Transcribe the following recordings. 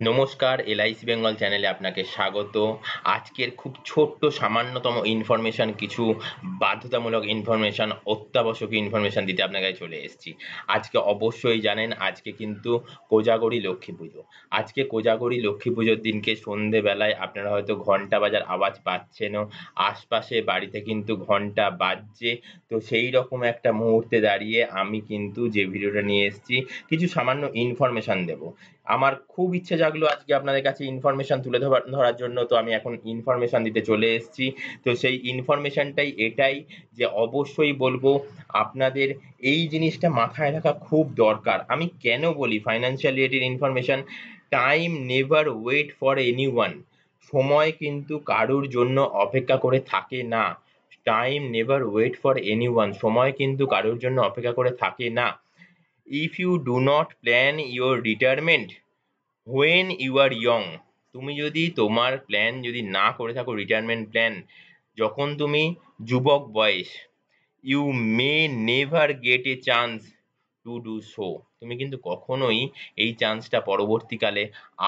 নমস্কার, এলআইসি বেঙ্গল চ্যানেলে আপনাকে স্বাগত। আজকের খুব ছোট্ট সামান্যতম ইনফরমেশন, কিছু বাধ্যতামূলক ইনফরমেশন, অত্যাবশ্যকীয় ইনফরমেশন দিতে আপনার কাছে চলে এসেছি। আজকে অবশ্যই জানেন আজকে কিন্তু কোজাগরী লক্ষ্মী পুজো। আজকে কোজাগরী লক্ষ্মী পুজোর দিনকে সন্ধেবেলায় আপনারা হয়তো ঘন্টা বাজার আওয়াজ পাচ্ছেনও, আশপাশে বাড়িতে কিন্তু ঘন্টা বাজছে। তো সেই রকম একটা মুহূর্তে দাঁড়িয়ে আমি কিন্তু যে ভিডিওটা নিয়ে এসেছি, কিছু সামান্য ইনফরমেশন দেব। আমার খুব ইচ্ছে জাগলো আজকে আপনাদের কাছে ইনফরমেশন তুলে ধরার জন্য। তো আমি এখন ইনফরমেশন দিতে চলে এসেছি। তো সেই ইনফরমেশনটাই এটাই যে অবশ্যই বলবো আপনাদের এই জিনিসটা মাথায় রাখা খুব দরকার। আমি কেন বলি financial related information, time never wait for anyone. সময় কিন্তু কারুর জন্য অপেক্ষা করে থাকে না। Time never wait for anyone. সময় কিন্তু কারুর জন্য অপেক্ষা করে থাকে না। If you do not plan your retirement when you are young, তুমি যদি তোমার প্ল্যান যদি না করে থাকো রিটায়ারমেন্ট প্ল্যান যখন তুমি যুবক বয়স, you may never get a chance to do so. তুমি কিন্তু কখনোই এই চান্সটা পরবর্তীকালে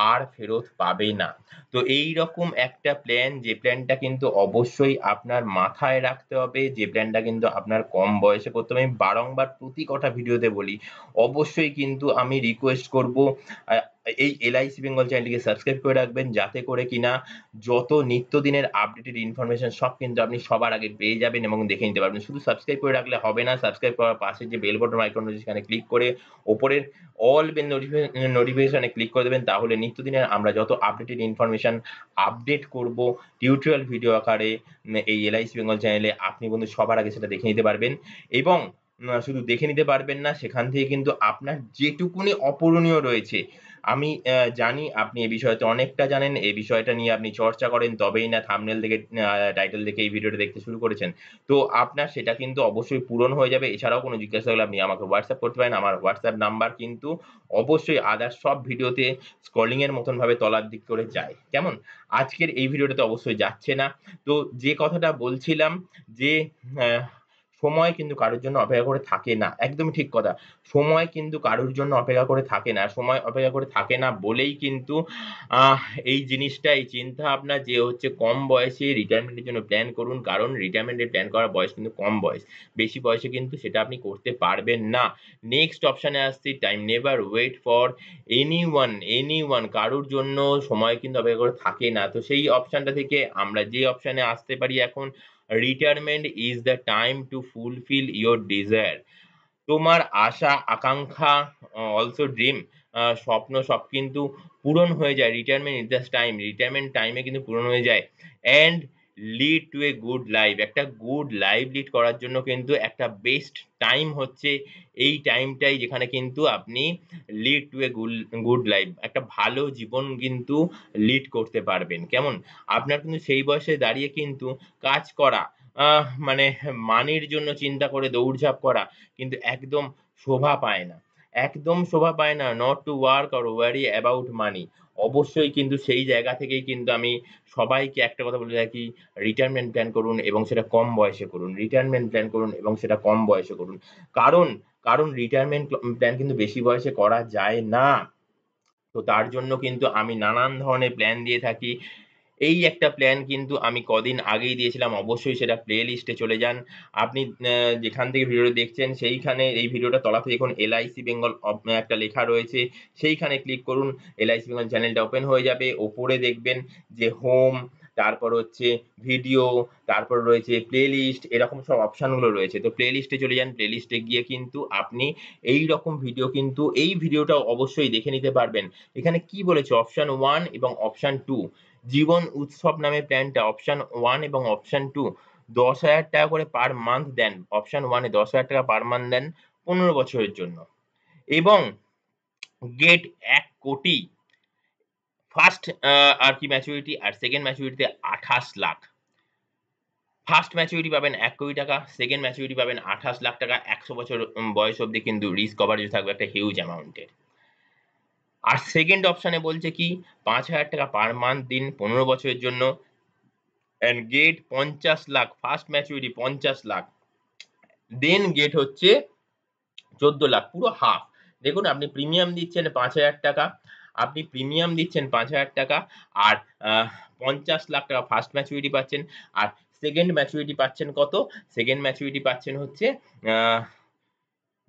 আর ফেরত পাবে না। তো এইরকম একটা প্ল্যান, যে প্ল্যানটা কিন্তু অবশ্যই আপনার মাথায় রাখতে হবে, যে প্ল্যানটা কিন্তু আপনার কম বয়সে করতে হবে। আমি বারংবার প্রতি কটা ভিডিওতে বলি, অবশ্যই কিন্তু আমি রিকোয়েস্ট করব এই এলআইসি বেঙ্গল চ্যানেলটিকে সাবস্ক্রাইব করে রাখবেন, যাতে করে কিনা যত নিত্যদিনের আপডেটেড ইনফরমেশন সব কিন্তু আপনি সবার আগে পেয়ে যাবেন এবং দেখে নিতে পারবেন। শুধু সাবস্ক্রাইব করে রাখলে হবে না, সাবস্ক্রাইব করার পাশে যে বেল বাটন আইকন রয়েছে সেখানে ক্লিক করে ওপরের অল বেল নোটিফিকেশনে ক্লিক করে দেবেন। তাহলে নিত্যদিনের আমরা যত আপডেটেড ইনফরমেশন আপডেট করব টিউটোরিয়াল ভিডিও আকারে এই এলআইসি বেঙ্গল চ্যানেলে, আপনি বন্ধু সবার আগে সেটা দেখে নিতে পারবেন। এবং শুধু দেখে নিতে পারবেন না, সেখান থেকে কিন্তু আপনার যেটুকুনি অপূরণীয় রয়েছে, আমি জানি আপনি এই বিষয়তে অনেকটা জানেন, এই বিষয়টা নিয়ে আপনি চর্চা করেন, তবেই না থাম্বনেল দেখে টাইটেল দেখে এই ভিডিওটা দেখতে শুরু করেছেন। তো আপনার সেটা কিন্তু অবশ্যই পূরণ হয়ে যাবে। এছাড়াও কোনো জিজ্ঞাসা থাকলে আপনি আমাকে WhatsApp করতে পারেন। আমার WhatsApp নাম্বার কিন্তু অবশ্যই আদার্স সব ভিডিওতে স্ক্রলিং এর মতন ভাবে তলার দিক করে যায়। কেমন? আজকের এই ভিডিওটাতে অবশ্যই যাচ্ছে না। তো যে কথাটা বলছিলাম যে অ্যা সময় কিন্তু কারোর জন্য অপেক্ষা করে থাকে না। একদমই ঠিক কথা। সময় কিন্তু কারোর জন্য অপেক্ষা করে থাকে না। সময় অপেক্ষা করে থাকে না বলেই কিন্তু আহ এই জিনিসটা, এই চিন্তাভাবনা যে হচ্ছে কম বয়সে রিটায়ারমেন্টের জন্য প্ল্যান করুন। কারণ রিটায়ারমেন্টের প্ল্যান করার বয়স কিন্তু কম বয়স। বেশি বয়সে কিন্তু সেটা আপনি করতে পারবেন না। নেক্সট অপশনে আসছি, time never wait for anyone. কারোর জন্য সময় কিন্তু অপেক্ষা করে থাকে না। তো সেই অপশনটা থেকে আমরা যে অপশনে আসতে পারি এখন, retirement is the time to fulfil your desire. তোমার আশা, আকাঙ্ক্ষা, অলসো ড্রিম, স্বপ্ন সব কিন্তু পূরণ হয়ে যায়। Retirement is the time. Retirement টাইমে কিন্তু পূরণ হয়ে যায়। And lead to a good life. একটা গুড লাইফ লিড করার জন্য কিন্তু একটা বেস্ট টাইম হচ্ছে এই টাইমটাই, যেখানে কিন্তু আপনি lead to a good life, একটা ভালো জীবন কিন্তু লিড করতে পারবেন। কেমন? আপনার কিন্তু সেই বয়সে দাঁড়িয়ে কিন্তু কাজ করা, মানে মানির জন্য চিন্তা করে দৌড়ঝাঁপ করা কিন্তু একদম শোভা পায় না। একদম শোভা পায় না। not to work or worry about money. অবশ্যই কিন্তু সেই জায়গা থেকেই কিন্তু আমি সবাইকে একটা কথা বলে রাখি, রিটায়ারমেন্ট প্ল্যান করুন এবং সেটা কম বয়সে করুন। রিটায়ারমেন্ট প্ল্যান করুন এবং সেটা কম বয়সে করুন। কারণ, রিটায়ারমেন্ট প্ল্যান কিন্তু বেশি বয়সে করা যায় না। তো তার জন্য কিন্তু আমি নানান ধরনের প্ল্যান দিয়ে থাকি। এই একটা প্ল্যান কিন্তু আমি কদিন আগেই দিয়েছিলাম। অবশ্যই সেটা প্লে লিস্টে চলে যান। আপনি যেখান থেকে ভিডিওটা দেখছেন সেইখানে এই ভিডিওটা তলাতে দেখুন এলআইসি বেঙ্গল একটা লেখা রয়েছে। সেইখানে ক্লিক করুন। এলআইসি বেঙ্গল চ্যানেলটা ওপেন হয়ে যাবে। ওপরে দেখবেন যে হোম, তারপর হচ্ছে ভিডিও, তারপর রয়েছে প্লে লিস্ট, এরকম সব অপশনগুলো রয়েছে। তো প্লে লিস্টে চলে যান। প্লে লিস্টে গিয়ে কিন্তু আপনি এইরকম ভিডিও কিন্তু এই ভিডিওটাও অবশ্যই দেখে নিতে পারবেন। এখানে কি বলেছে অপশন 1 এবং অপশন 2, জীবন উৎসব নামে প্ল্যানটা অপশন 1 এবং অপশন 2 ৳১০,০০০ করে পার মান্থ দেন। অপশন 1 এ ৳১০,০০০ পার মান্থ দেন ১৫ বছরের জন্য। এবং গেট ১ কোটি ফার্স্ট আর কি ম্যাচুরিটি, আর সেকেন্ড ম্যাচুরিটিতে ২৮ লাখ। ফার্স্ট ম্যাচুরিটি পাবেন ৳১,০০,০০,০০০, সেকেন্ড ম্যাচুরিটি পাবেন ৳২৮ লাখ। ১০০ বছর বয়স অব্দি কিন্তু রিস্ক কভারেজ থাকবে একটা হিউজ অ্যামাউন্টের। আর সেকেন্ড অপশনে বলছে কি, ৳৫,০০০ পার মান্থ দিন ১৫ বছরের জন্য and get ৫০ lakh, first maturity ৫০ lakh. Then get হচ্ছে ১৪ লাখ, পুরো হাফ। দেখুন আপনি প্রিমিয়াম দিচ্ছেন ৳৫,০০০, আপনি প্রিমিয়াম দিচ্ছেন ৫,০০০ টাকা আর ৫০ লাখ টাকা ফার্স্ট ম্যাচুরিটি পাচ্ছেন। আর সেকেন্ড ম্যাচুরিটি পাচ্ছেন কত? সেকেন্ড ম্যাচুরিটি পাচ্ছেন হচ্ছে আ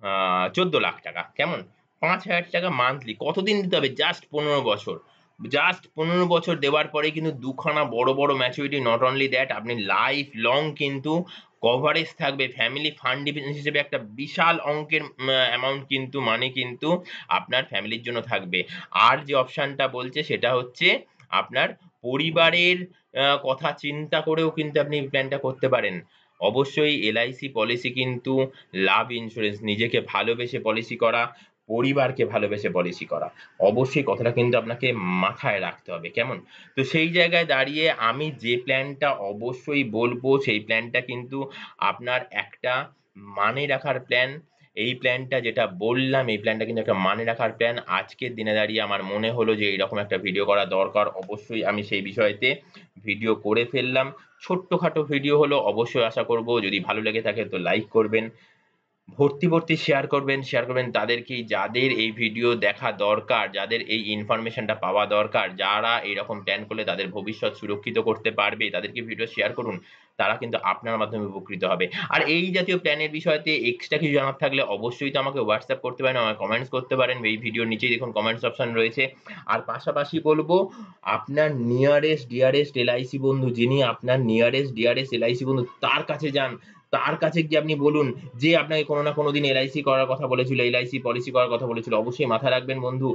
আ ১৪ লাখ টাকা। কেমন? ৫,০০০ টাকা মান্থলি। কতদিন দিতে হবে? জাস্ট ১৫ বছর। জাস্ট ১৫ বছর দেওয়ার পরেই কিন্তু ২ খানা বড়, বড় ম্যাচুরিটি নট অনলি দ্যাট আপনি লাইফ লং কিন্তু কভারেজ থাকবে। ফ্যামিলি ফান্ড ডিফেন্স হিসেবে একটা বিশাল অঙ্কের অ্যামাউন্ট কিন্তু মানি কিন্তু আপনার ফ্যামিলির জন্য থাকবে। আর যে অপশনটা বলছে সেটা হচ্ছে আপনার পরিবারের কথা চিন্তা করেও কিন্তু আপনি এই প্ল্যানটা করতে পারেন। অবশ্যই এলআইসি পলিসি কিন্তু লাভ ইন্সুরেন্স নিজেকে ভালোবেসে পলিসি করা, পরিবারকে ভালোবেসে পলিসি করা। অবশ্যই কথাটা কিন্তু আপনাকে মাথায় রাখতে হবে। কেমন? তো সেই জায়গায় দাঁড়িয়ে আমি যে প্ল্যানটা অবশ্যই বলব সেই প্ল্যানটা কিন্তু আপনার একটা মানে রাখার প্ল্যান। এই প্ল্যানটা যেটা বললাম এই প্ল্যানটা কিন্তু একটা মানে রাখার প্ল্যান। আজকের দিনে দাঁড়িয়ে আমার মনে হলো যে এরকম একটা ভিডিও করা দরকার। অবশ্যই আমি সেই বিষয়তে ভিডিও করে ফেললাম। ছোট্টখাটো ভিডিও হলো অবশ্যই আশা করব যদি ভালো লেগে থাকে তো লাইক করবেন। ভর্তি শেয়ার করবেন তাদেরকেই যাদের এই ভিডিও দেখা দরকার, যাদের এই ইনফরমেশনটা পাওয়া দরকার, যারা এরকম প্ল্যান করলে তাদের ভবিষ্যৎ সুরক্ষিত করতে পারবে, তাদেরকে ভিডিও শেয়ার করুন। তারা কিন্তু আপনার মাধ্যমে উপকৃত হবে। আর এই জাতীয় প্ল্যানের বিষয়তে এক্সট্রা কিছু জানার থাকলে অবশ্যই তো আমাকে WhatsApp করতে পারেন, আমায় কমেন্টস করতে পারেন। এই ভিডিওর নিচেই দেখুন কমেন্টস অপশন রয়েছে। আর পাশাপাশি বলব আপনার নিয়ারেস্ট ডিয়ারেস্ট এলআইসি বন্ধু যিনি আপনার নিয়ারেস্ট ডিয়ারেস্ট এলআইসি বন্ধু তার কাছে যান। তার কাছে গিয়ে আপনি বলুন যে আপনাকে কোনো না কোনোদিন এলআইসি করার কথা বলেছিল, এলআইসি পলিসি করার কথা বলেছিল। অবশ্যই মাথায় রাখবেন বন্ধু,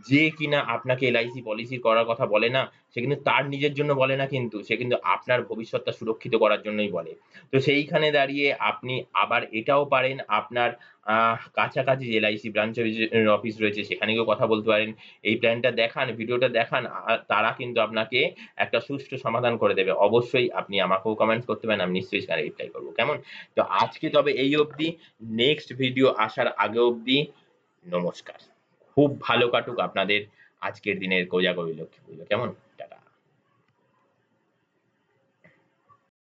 যে কিনা আপনাকে এলআইসি পলিসি করার কথা বলে না, সে কিন্তু তার নিজের জন্য বলে না কিন্তু। সে কিন্তু আপনার ভবিষ্যৎটা সুরক্ষিত করার জন্যই বলে। তো সেইখানে দাঁড়িয়ে আপনি আবার এটাও পারেন আপনার কাছাকাছি যে এলআইসি ব্রাঞ্চ অফিস রয়েছে সেখানে গিয়েও কথা বলতে পারেন। এই প্ল্যানটা দেখান, ভিডিওটা দেখান। তারা কিন্তু আপনাকে একটা সুষ্ঠু সমাধান করে দেবে। অবশ্যই আপনি আমাকেও কমেন্টস করতে পারেন। আমি নিশ্চয়ই সেখানে রিপ্লাই করব। কেমন? তো আজকে তবে এই অবধি। নেক্সট ভিডিও আসার আগে অবধি নমস্কার। খুব ভালো কাটুক আপনাদের আজকের দিনের কোজাগরী লক্ষ্মী পুজো। কেমন?